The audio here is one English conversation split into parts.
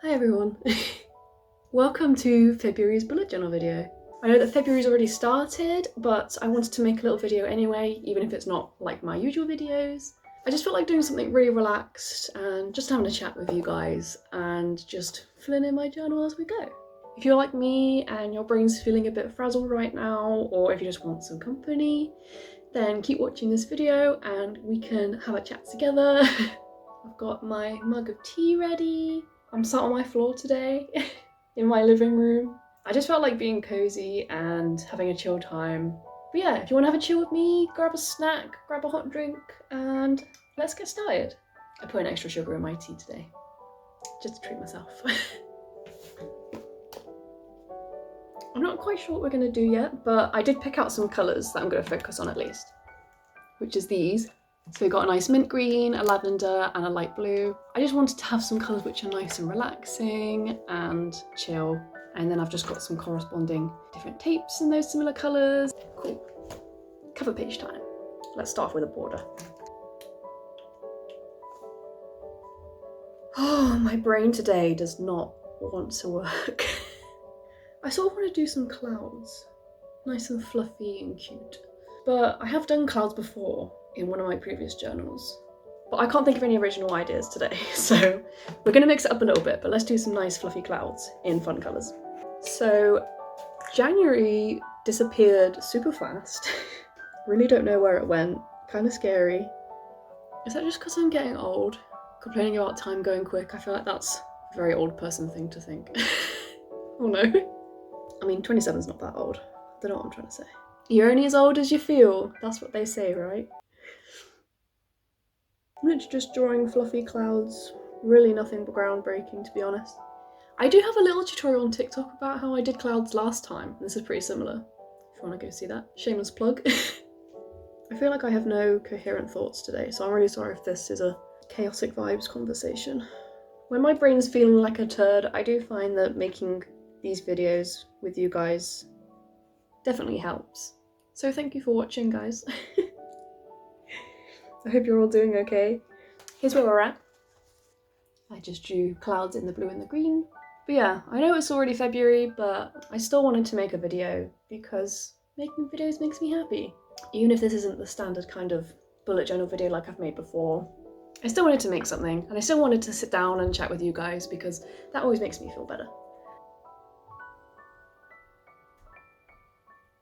Hi everyone. Welcome to February's bullet journal video. I know that February's already started, but I wanted to make a little video anyway, even if it's not like my usual videos. I just felt like doing something really relaxed and just having a chat with you guys and just filling in my journal as we go. If you're like me and your brain's feeling a bit frazzled right now, or if you just want some company, then keep watching this video and we can have a chat together. I've got my mug of tea ready. I'm sat on my floor today in my living room. I just felt like being cozy and having a chill time. But yeah, if you want to have a chill with me, grab a snack, grab a hot drink, and let's get started. I put an extra sugar in my tea today, just to treat myself. I'm not quite sure what we're going to do yet, but I did pick out some colours that I'm going to focus on at least, which is these. So we got a nice mint green, a lavender and a light blue. I just wanted to have some colours which are nice and relaxing and chill. And then I've just got some corresponding different tapes in those similar colours. Cool. Cover page time. Let's start off with a border. Oh, my brain today does not want to work. I sort of want to do some clouds. Nice and fluffy and cute. But I have done clouds before in one of my previous journals. But I can't think of any original ideas today, so we're going to mix it up a little bit, but let's do some nice fluffy clouds in fun colours. So January disappeared super fast. Really don't know where it went. Kind of scary. Is that just because I'm getting old? Complaining about time going quick? I feel like that's a very old person thing to think. Oh no. I mean, 27's not that old. I don't know what I'm trying to say. You're only as old as you feel. That's what they say, right? I'm literally just drawing fluffy clouds. Really nothing groundbreaking, to be honest. I do have a little tutorial on TikTok about how I did clouds last time. This is pretty similar, if you want to go see that. Shameless plug. I feel like I have no coherent thoughts today, so I'm really sorry if this is a chaotic vibes conversation. When my brain's feeling like a turd, I do find that making these videos with you guys definitely helps. So thank you for watching, guys. I hope you're all doing okay. Here's where we're at. I just drew clouds in the blue and the green. But yeah, I know it's already February, but I still wanted to make a video because making videos makes me happy. Even if this isn't the standard kind of bullet journal video like I've made before, I still wanted to make something, and I still wanted to sit down and chat with you guys because that always makes me feel better.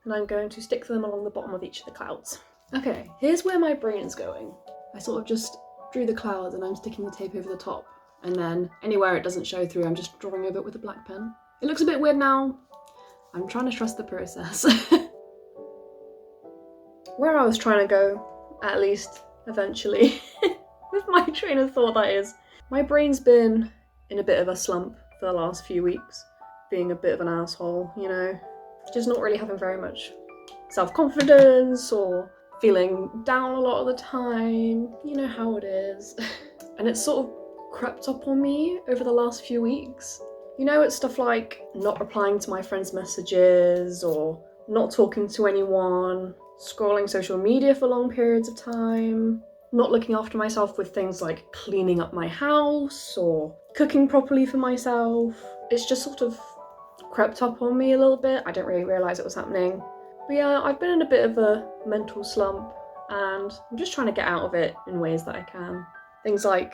And I'm going to stick them along the bottom of each of the clouds. Okay, here's where my brain's going. I sort of just drew the clouds and I'm sticking the tape over the top, and then anywhere it doesn't show through I'm just drawing over it with a black pen. It looks a bit weird now. I'm trying to trust the process. Where I was trying to go, at least eventually, with my train of thought that is, my brain's been in a bit of a slump for the last few weeks, being a bit of an asshole, you know, just not really having very much self-confidence or feeling down a lot of the time, you know how it is. And it's sort of crept up on me over the last few weeks. You know, it's stuff like not replying to my friends' messages or not talking to anyone, scrolling social media for long periods of time, not looking after myself with things like cleaning up my house or cooking properly for myself. It's just sort of crept up on me a little bit. I didn't really realise it was happening. But yeah, I've been in a bit of a mental slump and I'm just trying to get out of it in ways that I can. Things like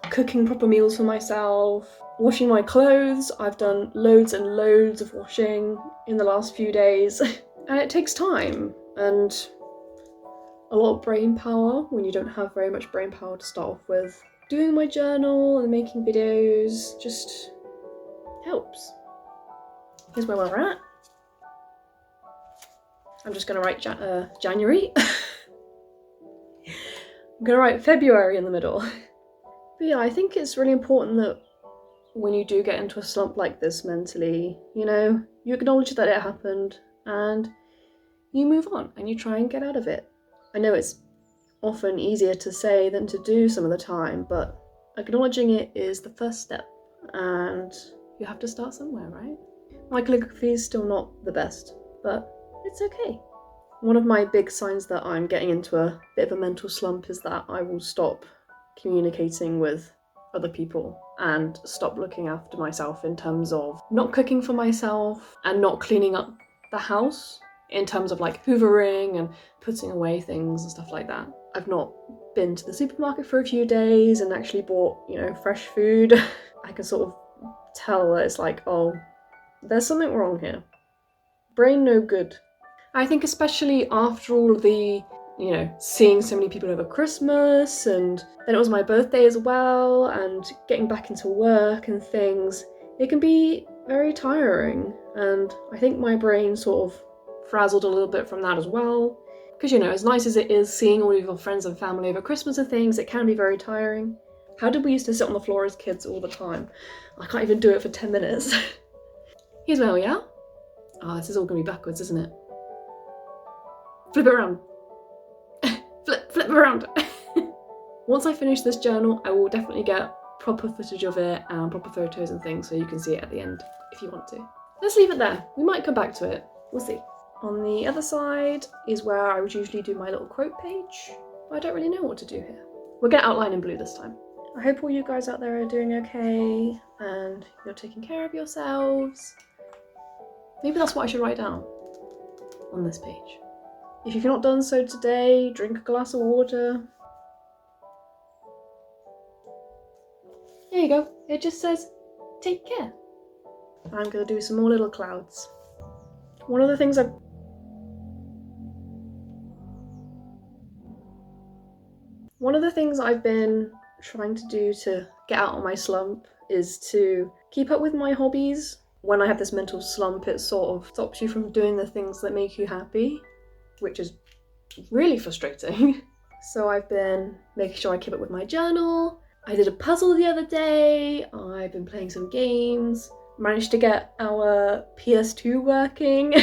cooking proper meals for myself, washing my clothes. I've done loads and loads of washing in the last few days. And it takes time and a lot of brain power when you don't have very much brain power to start off with. Doing my journal and making videos just helps. Here's where we're at. I'm just going to write January. I'm going to write February in the middle. But yeah, I think it's really important that when you do get into a slump like this mentally, you know, you acknowledge that it happened and you move on and you try and get out of it. I know it's often easier to say than to do some of the time, but acknowledging it is the first step and you have to start somewhere, right? My calligraphy is still not the best, but it's okay. One of my big signs that I'm getting into a bit of a mental slump is that I will stop communicating with other people and stop looking after myself in terms of not cooking for myself and not cleaning up the house in terms of like hoovering and putting away things and stuff like that. I've not been to the supermarket for a few days and actually bought, you know, fresh food. I can sort of tell that it's like, oh, there's something wrong here. Brain no good. I think especially after all the, you know, seeing so many people over Christmas, and then it was my birthday as well, and getting back into work and things, it can be very tiring. And I think my brain sort of frazzled a little bit from that as well. Because, you know, as nice as it is seeing all of your friends and family over Christmas and things, it can be very tiring. How did we used to sit on the floor as kids all the time? I can't even do it for 10 minutes. Here's where we are. Oh, this is all going to be backwards, isn't it? Flip it around. Flip it around. Once I finish this journal, I will definitely get proper footage of it and proper photos and things so you can see it at the end if you want to. Let's leave it there. We might come back to it. We'll see. On the other side is where I would usually do my little quote page. I don't really know what to do here. We're going to outline in blue this time. I hope all you guys out there are doing okay and you're taking care of yourselves. Maybe that's what I should write down on this page. If you've not done so today, drink a glass of water. There you go. It just says, take care. I'm going to do some more little clouds. One of the things I've been trying to do to get out of my slump is to keep up with my hobbies. When I have this mental slump, it sort of stops you from doing the things that make you happy, which is really frustrating. So I've been making sure I keep up with my journal. I did a puzzle the other day. I've been playing some games. Managed to get our PS2 working.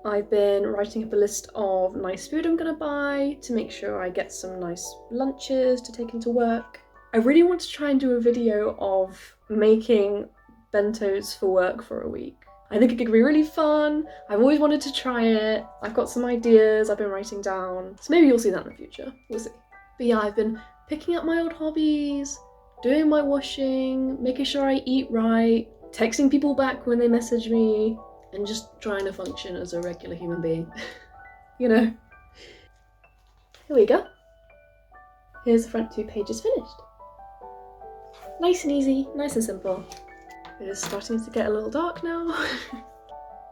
I've been writing up a list of nice food I'm gonna buy to make sure I get some nice lunches to take into work. I really want to try and do a video of making bentos for work for a week. I think it could be really fun. I've always wanted to try it. I've got some ideas I've been writing down. So maybe you'll see that in the future. We'll see. But yeah, I've been picking up my old hobbies, doing my washing, making sure I eat right, texting people back when they message me, and just trying to function as a regular human being. You know. Here we go. Here's the front 2 pages finished. Nice and easy, nice and simple. It is starting to get a little dark now.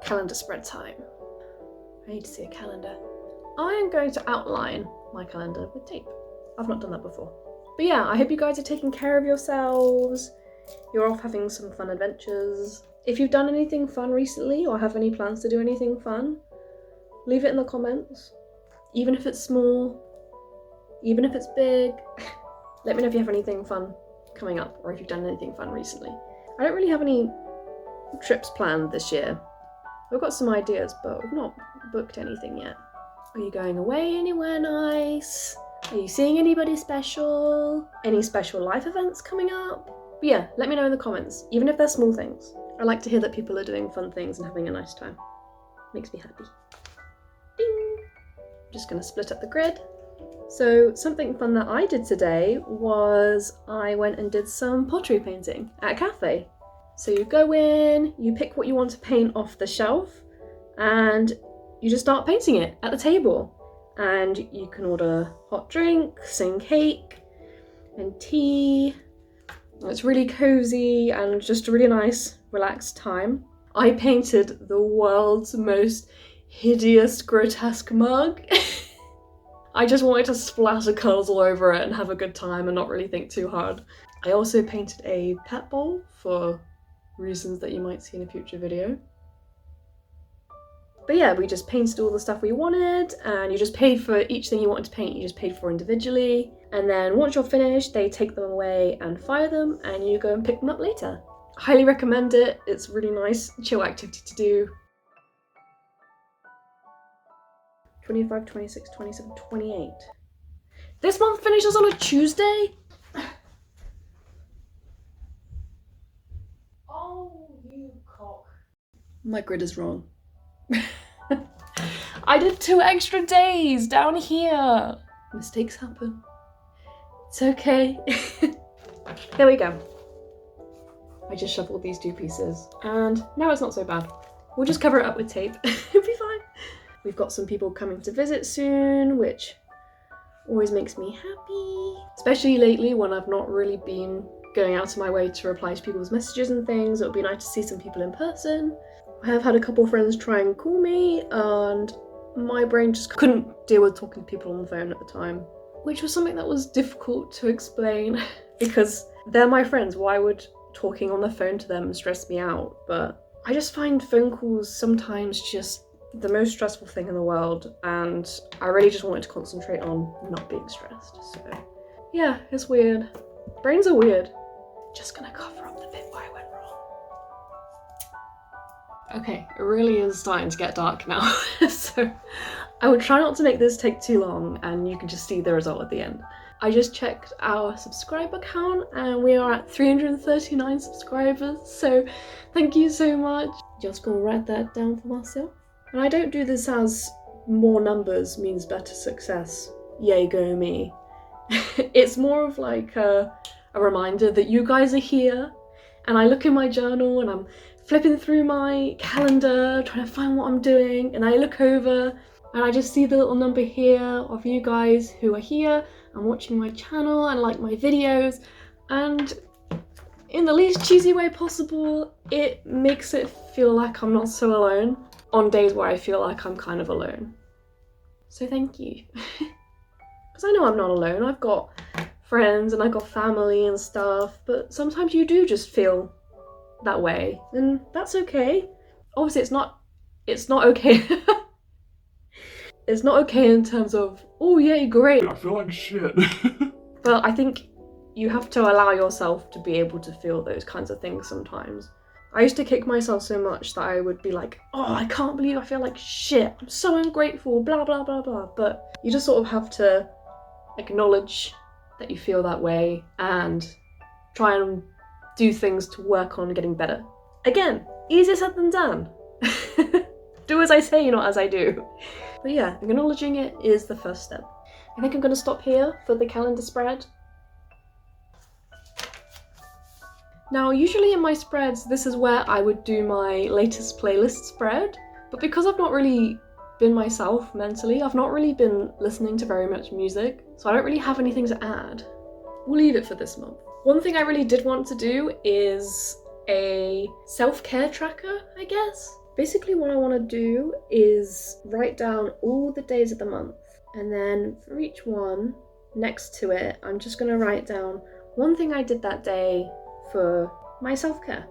Calendar spread time. I need to see a calendar. I am going to outline my calendar with tape. I've not done that before. But yeah, I hope you guys are taking care of yourselves. You're off having some fun adventures. If you've done anything fun recently or have any plans to do anything fun, leave it in the comments. Even if it's small, even if it's big. Let me know if you have anything fun coming up or if you've done anything fun recently. I don't really have any trips planned this year. I've got some ideas, but we've not booked anything yet. Are you going away anywhere nice? Are you seeing anybody special? Any special life events coming up? But yeah, let me know in the comments, even if they're small things. I like to hear that people are doing fun things and having a nice time. Makes me happy. Ding! I'm just gonna split up the grid. So something fun that I did today was I went and did some pottery painting at a cafe. So you go in, you pick what you want to paint off the shelf, and you just start painting it at the table. And you can order hot drinks and cake and tea. It's really cozy and just a really nice, relaxed time. I painted the world's most hideous, grotesque mug. I just wanted to splatter colours all over it and have a good time and not really think too hard. I also painted a pet bowl for reasons that you might see in a future video. But yeah, we just painted all the stuff we wanted, and you just paid for each thing you wanted to paint, you just paid for individually. And then once you're finished, they take them away and fire them, and you go and pick them up later. Highly recommend it. It's a really nice, chill activity to do. 25, 26, 27, 28. This month finishes on a Tuesday? Oh, you cock. My grid is wrong. I did 2 extra days down here. Mistakes happen. It's okay. there we go. I just shuffled these 2 pieces and now it's not so bad. We'll just cover it up with tape. It'll be fine. We've got some people coming to visit soon, which always makes me happy. Especially lately when I've not really been going out of my way to reply to people's messages and things. It would be nice to see some people in person. I have had a couple of friends try and call me and my brain just couldn't deal with talking to people on the phone at the time, which was something that was difficult to explain because they're my friends. Why would talking on the phone to them stress me out? But I just find phone calls sometimes just the most stressful thing in the world, and I really just wanted to concentrate on not being stressed. So yeah, it's weird. Brains are weird. Just gonna cover up the bit where I went wrong. Okay, it really is starting to get dark now. So I will try not to make this take too long and you can just see the result at the end. I just checked our subscriber count and we are at 339 subscribers, so thank you so much. Just gonna write that down for myself. And I don't do this as more numbers means better success. Yay, go me. It's more of like a reminder that you guys are here, and I look in my journal and I'm flipping through my calendar trying to find what I'm doing, and I look over and I just see the little number here of you guys who are here and watching my channel and like my videos, and in the least cheesy way possible, it makes it feel like I'm not so alone on days where I feel like I'm kind of alone. So thank you. Because I know I'm not alone. I've got friends and I've got family and stuff, but sometimes you do just feel that way, and that's okay. Obviously it's not okay. It's not okay in terms of, oh yay, great, I feel like shit. But I think you have to allow yourself to be able to feel those kinds of things sometimes. I used to kick myself so much that I would be like, oh, I can't believe I feel like shit, I'm so ungrateful, blah blah blah blah. But you just sort of have to acknowledge that you feel that way and try and do things to work on getting better. Again, easier said than done. Do as I say, not as I do. But yeah, acknowledging it is the first step. I think I'm going to stop here for the calendar spread. Now, usually in my spreads, this is where I would do my latest playlist spread, but because I've not really been myself mentally, I've not really been listening to very much music, so I don't really have anything to add. We'll leave it for this month. One thing I really did want to do is a self-care tracker, I guess. Basically what I want to do is write down all the days of the month, and then for each one, next to it, I'm just going to write down one thing I did that day for my self-care.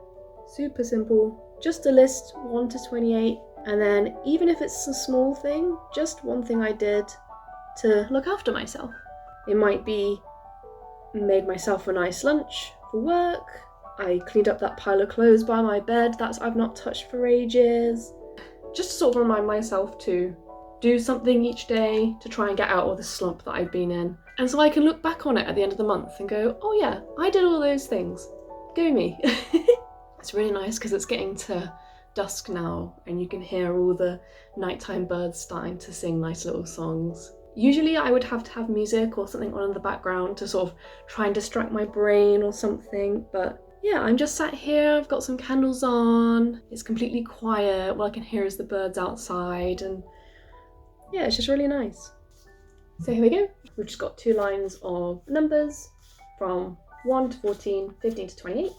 Super simple, just a list 1 to 28, and then even if it's a small thing, just one thing I did to look after myself. It might be made myself a nice lunch for work, I cleaned up that pile of clothes by my bed that I've not touched for ages. Just to sort of remind myself to do something each day to try and get out of the slump that I've been in. And so I can look back on it at the end of the month and go, oh yeah, I did all those things. Go me. It's really nice because it's getting to dusk now and you can hear all the nighttime birds starting to sing nice little songs. Usually I would have to have music or something on in the background to sort of try and distract my brain or something, but yeah, I'm just sat here, I've got some candles on, it's completely quiet, all I can hear is the birds outside, and yeah, it's just really nice. So here we go, we've just got 2 lines of numbers from 1 to 14, 15 to 28.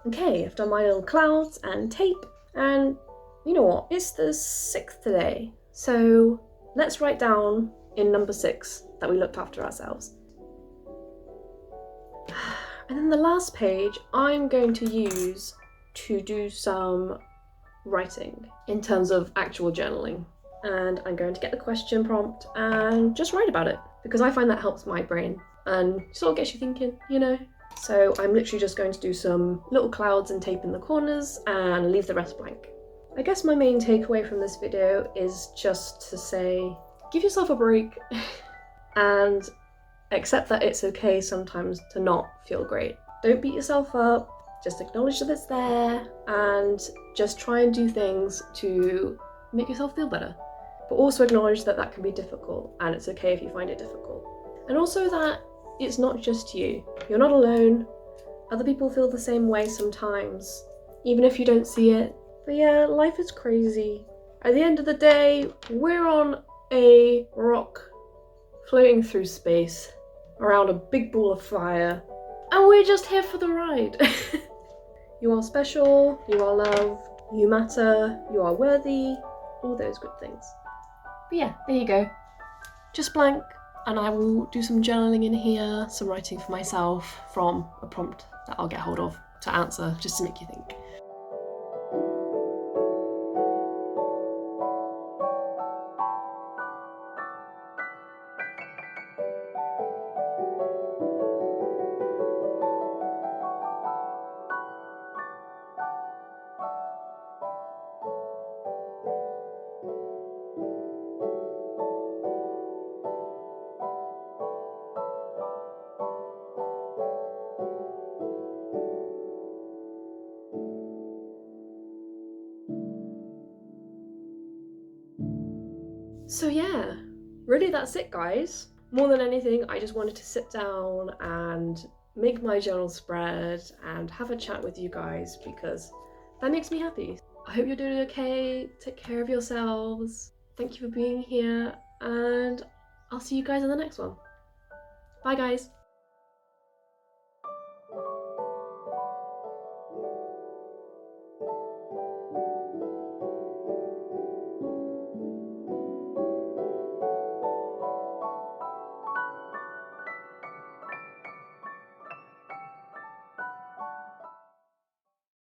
Okay, I've done my little clouds and tape, and you know what, it's the 6th today, so let's write down in number 6 that we looked after ourselves. And then the last page I'm going to use to do some writing in terms of actual journaling. And I'm going to get the question prompt and just write about it because I find that helps my brain and sort of gets you thinking, you know. So I'm literally just going to do some little clouds and tape in the corners and leave the rest blank. I guess my main takeaway from this video is just to say, give yourself a break and accept that it's okay sometimes to not feel great. Don't beat yourself up, just acknowledge that it's there and just try and do things to make yourself feel better. But also acknowledge that that can be difficult and it's okay if you find it difficult. And also that it's not just you. You're not alone. Other people feel the same way sometimes, even if you don't see it. But yeah, life is crazy. At the end of the day, we're on a rock floating through space around a big ball of fire, and we're just here for the ride. You are special, you are loved, you matter, you are worthy, all those good things. But yeah, there you go. Just blank, and I will do some journaling in here, some writing for myself from a prompt that I'll get hold of to answer, just to make you think. So yeah, really that's it, guys. More than anything, I just wanted to sit down and make my journal spread and have a chat with you guys because that makes me happy. I hope you're doing okay, take care of yourselves. Thank you for being here, and I'll see you guys in the next one. Bye guys.